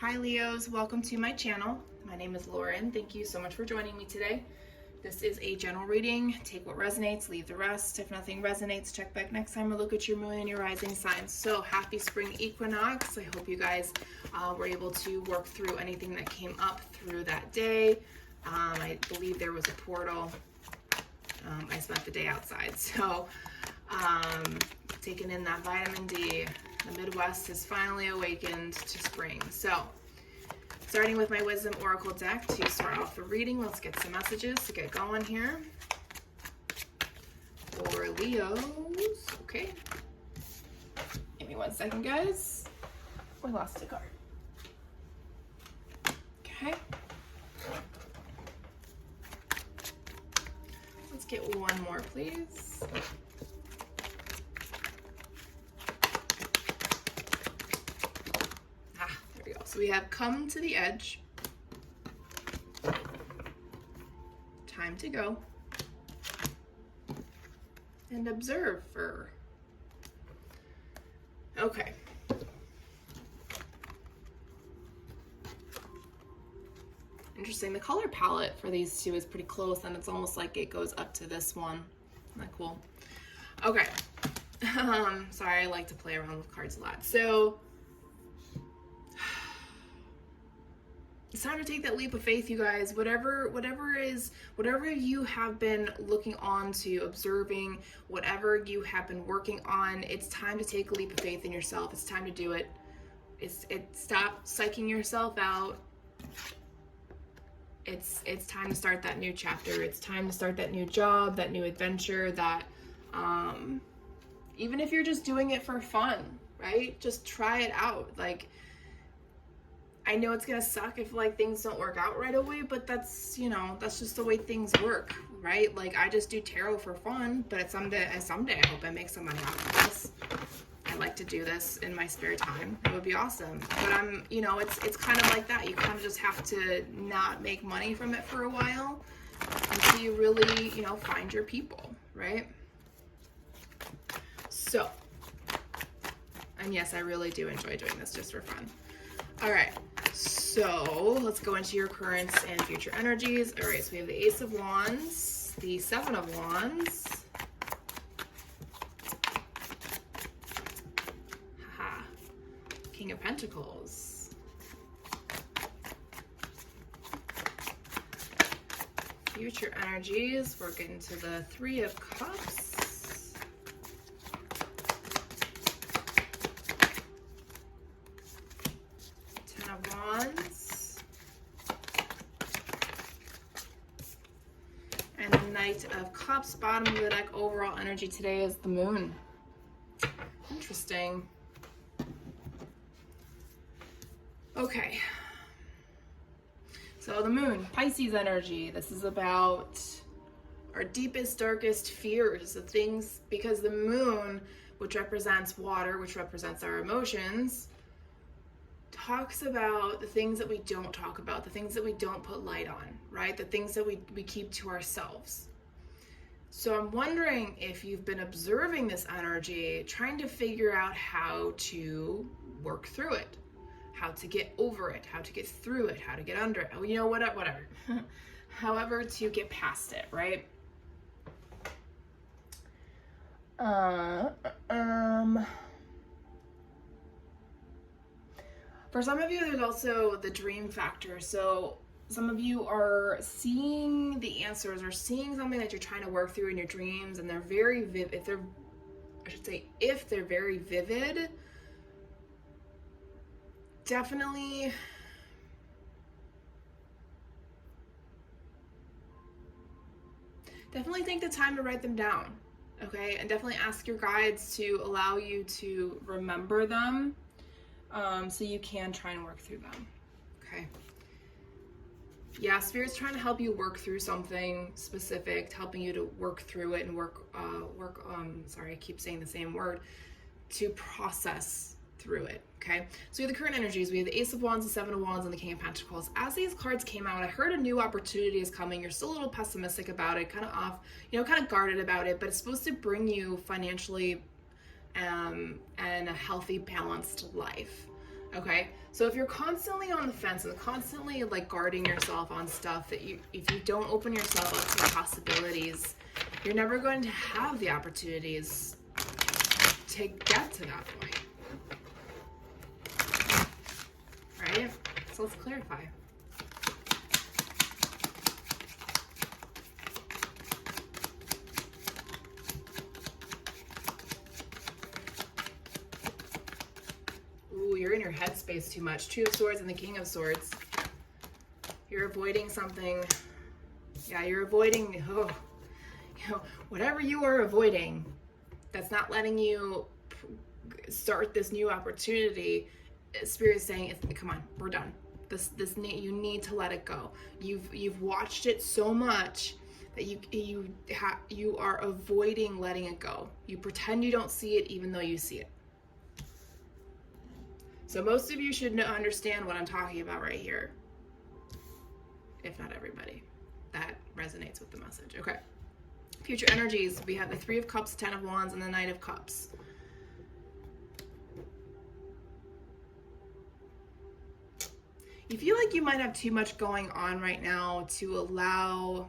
Hi Leos, welcome to my channel. My name is Lauren. Thank you so much for joining me today. This is a general reading. Take what resonates, leave the rest. If nothing resonates, check back next time or look at your moon and your rising signs. So happy spring equinox. I hope you guys were able to work through anything that came up through that day. I believe there was a portal. I spent the day outside, so taking in that vitamin D. The Midwest has finally awakened to spring. So, starting with my Wisdom Oracle deck to start off the reading, let's get some messages to get going here. For Leos, okay. Give me 1 second, guys. We lost a card. Okay. Let's get one more, please. So we have come to the edge, time to go, and observer. Okay. Interesting. The color palette for these two is pretty close, and it's almost like it goes up to this one. Isn't that cool? Okay. Sorry, I like to play around with cards a lot. So it's time to take that leap of faith, you guys. Whatever you have been looking on to, observing, whatever you have been working on, it's time to take a leap of faith in yourself. It's time to do it. Stop psyching yourself out. It's time to start that new chapter. It's time to start that new job, that new adventure, that even if you're just doing it for fun, right? Just try it out. Like, I know it's gonna suck if things don't work out right away, but that's just the way things work, right? Like, I just do tarot for fun, but someday I hope I make some money off of this. I like to do this in my spare time. It would be awesome. But it's kind of like that. You kind of just have to not make money from it for a while until you really, find your people, right? So, and yes, I really do enjoy doing this just for fun. All right, so let's go into your current and future energies. All right, so we have the Ace of Wands, the Seven of Wands, King of Pentacles, future energies. We're getting to the Three of Cups, and the Knight of Cups. Bottom of the deck, overall energy today is the Moon. Interesting. Okay. So the Moon, Pisces energy. This is about our deepest, darkest fears, the things, because the Moon, which represents water, which represents our emotions, talks about the things that we don't talk about, the things that we don't put light on, right? The things that we keep to ourselves. So I'm wondering if you've been observing this energy, trying to figure out how to work through it, how to get over it, how to get through it, how to get under it, whatever. However, to get past it, right? For some of you, there's also the dream factor. So some of you are seeing the answers or seeing something that you're trying to work through in your dreams, and they're very vivid. If they're very vivid, definitely take the time to write them down, okay? And definitely ask your guides to allow you to remember them, so you can try and work through them, okay? Yeah, Spirit's trying to help you work through something specific, helping you to work through it and sorry, I keep saying the same word, to process through it, okay? So we have the current energies. We have the Ace of Wands, the Seven of Wands, and the King of Pentacles. As these cards came out, I heard a new opportunity is coming. You're still a little pessimistic about it, kind of off, kind of guarded about it, but it's supposed to bring you financially and a healthy, balanced life. Okay, so if you're constantly on the fence and constantly like guarding yourself on stuff that if you don't open yourself up to the possibilities, you're never going to have the opportunities to get to that point. Right? So let's clarify. Ooh, you're in your headspace too much. Two of Swords and the King of Swords. You're avoiding something. Yeah, you're avoiding, whatever you are avoiding that's not letting you start this new opportunity. Spirit is saying, come on, we're done. You need to let it go. You've watched it so much that you are avoiding letting it go. You pretend you don't see it even though you see it. So most of you should understand what I'm talking about right here. If not everybody. That resonates with the message. Okay. Future energies. We have the Three of Cups, Ten of Wands, and the Knight of Cups. You feel like you might have too much going on right now to allow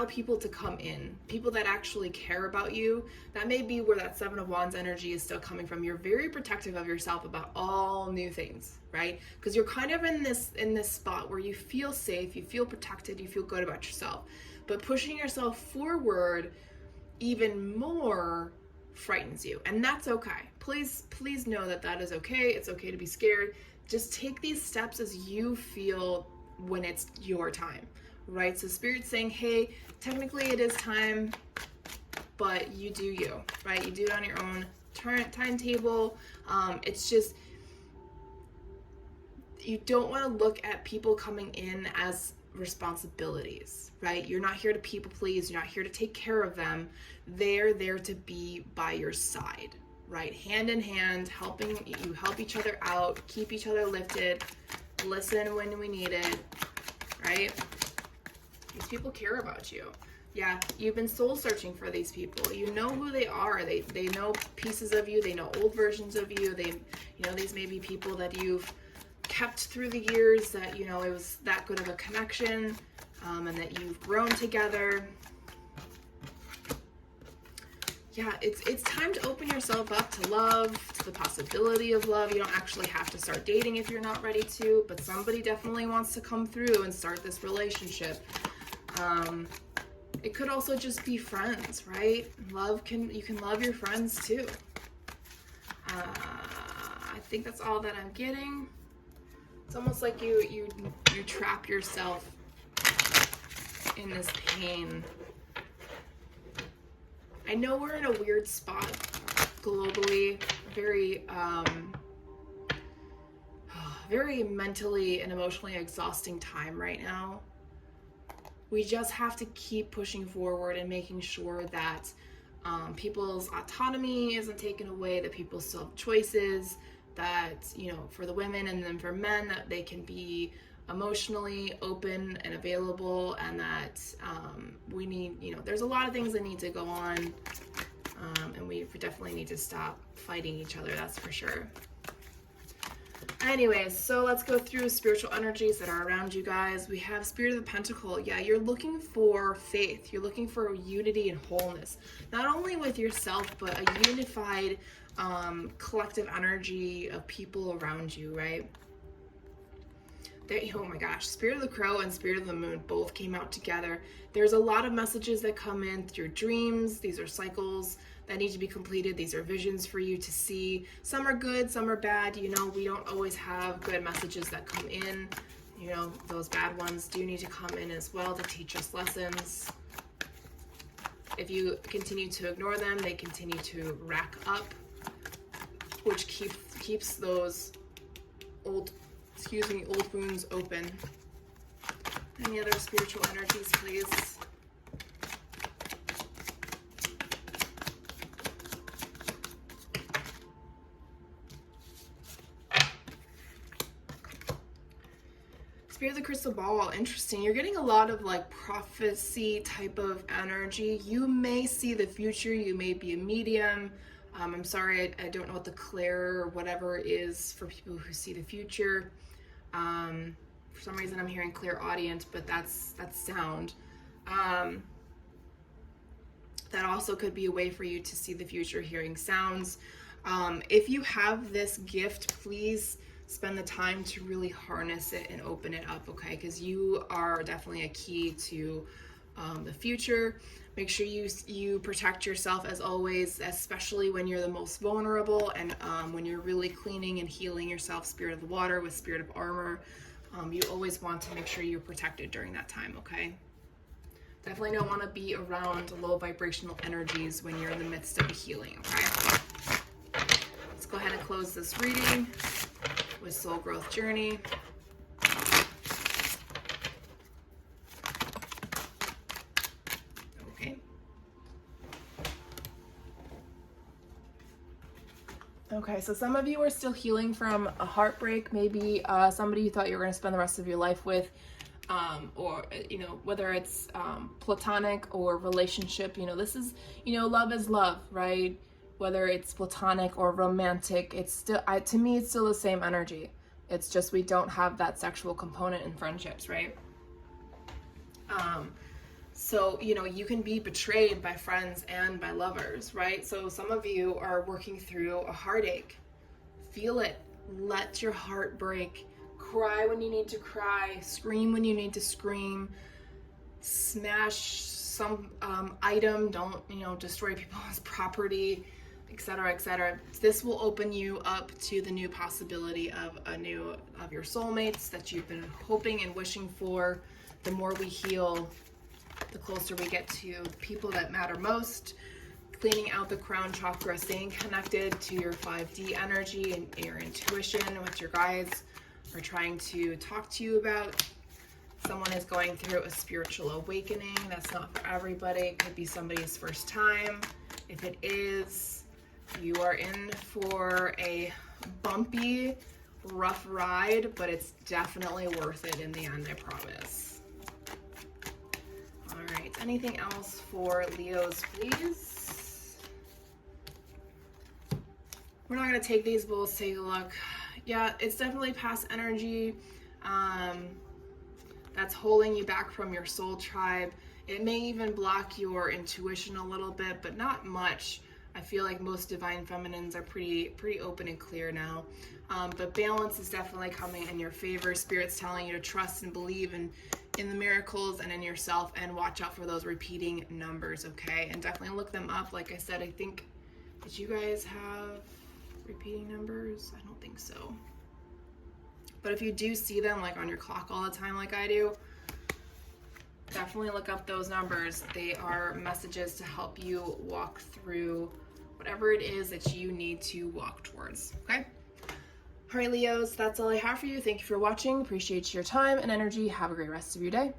people to come in, people that actually care about you. That may be where that Seven of Wands energy is still coming from. You're very protective of yourself about all new things, right? Because you're kind of in this spot where you feel safe, you feel protected, you feel good about yourself. But pushing yourself forward even more frightens you, and that's okay. Please know that is okay. It's okay to be scared. Just take these steps as you feel when it's your time. Right? So Spirit's saying, hey, technically it is time, but you do you, right? You do it on your own timetable. It's just, you don't want to look at people coming in as responsibilities, right? You're not here to people please. You're not here to take care of them. They're there to be by your side, right? Hand in hand, helping you, help each other out, keep each other lifted, listen when we need it, right? These people care about you. Yeah, you've been soul searching for these people. You know who they are. They know pieces of you. They know old versions of you. These may be people that you've kept through the years, that, it was that good of a connection, and that you've grown together. Yeah, it's time to open yourself up to love, to the possibility of love. You don't actually have to start dating if you're not ready to, but somebody definitely wants to come through and start this relationship. It could also just be friends, right? You can love your friends too. I think that's all that I'm getting. It's almost like you trap yourself in this pain. I know we're in a weird spot globally, very very mentally and emotionally exhausting time right now. We just have to keep pushing forward and making sure that people's autonomy isn't taken away, that people still have choices, that, for the women and then for men, that they can be emotionally open and available, and that we need, there's a lot of things that need to go on, and we definitely need to stop fighting each other, that's for sure. Anyways, so let's go through spiritual energies that are around you guys. We have Spirit of the Pentacle. Yeah, you're looking for faith. You're looking for unity and wholeness, not only with yourself, but a unified collective energy of people around you, right? Oh my gosh, Spirit of the Crow and Spirit of the Moon both came out together. There's a lot of messages that come in through dreams. These are cycles that need to be completed. These are visions for you to see. Some are good, some are bad. We don't always have good messages that come in. Those bad ones do need to come in as well to teach us lessons. If you continue to ignore them, they continue to rack up, which keeps those old wounds open. Any other spiritual energies, please? Spirit of the Crystal Ball, interesting. You're getting a lot of like prophecy type of energy. You may see the future. You may be a medium. I'm sorry, I don't know what the clair or whatever is for people who see the future. For some reason I'm hearing clairaudient, but that's sound. That also could be a way for you to see the future, hearing sounds. If you have this gift, please spend the time to really harness it and open it up, okay? Because you are definitely a key to the future. Make sure you protect yourself as always, especially when you're the most vulnerable, and when you're really cleaning and healing yourself, Spirit of the Water with Spirit of Armor. You always want to make sure you're protected during that time, okay? Definitely don't want to be around low vibrational energies when you're in the midst of a healing, okay? Let's go ahead and close this reading with Soul Growth Journey. Okay, so some of you are still healing from a heartbreak, maybe somebody you thought you were going to spend the rest of your life with, or, whether it's platonic or relationship, this is, love is love, right? Whether it's platonic or romantic, it's still, to me, it's still the same energy. It's just we don't have that sexual component in friendships, right? So, you can be betrayed by friends and by lovers, right? So some of you are working through a heartache. Feel it. Let your heart break. Cry when you need to cry. Scream when you need to scream. Smash some item. Don't, destroy people's property, etc., etc. This will open you up to the new possibility of your soulmates that you've been hoping and wishing for. The more we heal, the closer we get to the people that matter most. Cleaning out the crown chakra, staying connected to your 5D energy and your intuition, what your guides are trying to talk to you about. Someone is going through a spiritual awakening. That's not for everybody. It could be somebody's first time. If it is, you are in for a bumpy, rough ride, but it's definitely worth it in the end, I promise. All right, anything else for Leos, please? We're not going to take these, but let's take a look. Yeah, it's definitely past energy that's holding you back from your soul tribe. It may even block your intuition a little bit, but not much. I feel like most divine feminines are pretty open and clear now. But balance is definitely coming in your favor. Spirit's telling you to trust and believe in the miracles and in yourself, and watch out for those repeating numbers, okay? And definitely look them up. Like I said, I think, did you guys have repeating numbers? I don't think so. But if you do see them like on your clock all the time like I do, definitely look up those numbers. They are messages to help you walk through whatever it is that you need to walk towards, okay? All right, Leos, that's all I have for you. Thank you for watching. Appreciate your time and energy. Have a great rest of your day.